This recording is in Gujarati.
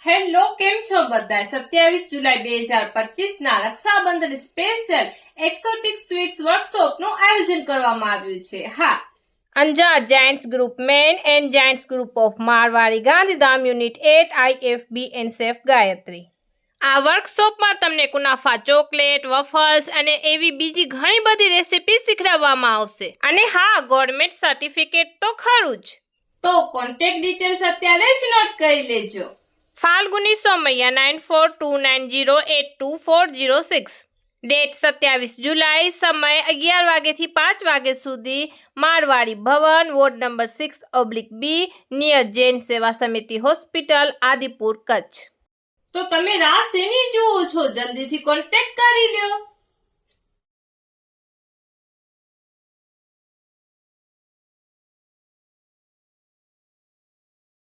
હેલો, કેમ છો બધા? 27 જુલાઈ 2025 ના Rakshabandhan special exotic sweets workshop નું આયોજન કરવામાં આવ્યું છે. હા, Anjar giants group men and giants group of Marwadi Gandhidham unit 8 IFB and સેફ ગાયત્રી. આ વર્કશોપમાં તમને કુનાફા ચોકલેટ, વફલ્સ અને એવી બીજી ઘણી બધી રેસીપી શીખવાડવામાં આવશે. અને હા, ગવર્મેન્ટ સર્ટિફિકેટ તો ખરું જ. તો કોન્ટેક્ટ ડિટેલ્સ અત્યારે જ નોટ કરી લેજો. ફાલ્ગુની સોમૈયા 9429082406. ડેટ 27 જુલાઈ. સમય 11 વાગ્યાથી 5 વાગ્યા સુધી. Marwadi Bhavan, ward number 6/B, near Jain Seva Samiti hospital, Adipur, Kutch. તો તમે રાહ શેની જુઓ છો? જલ્દીથી કોન્ટેક્ટ કરી લ્યો.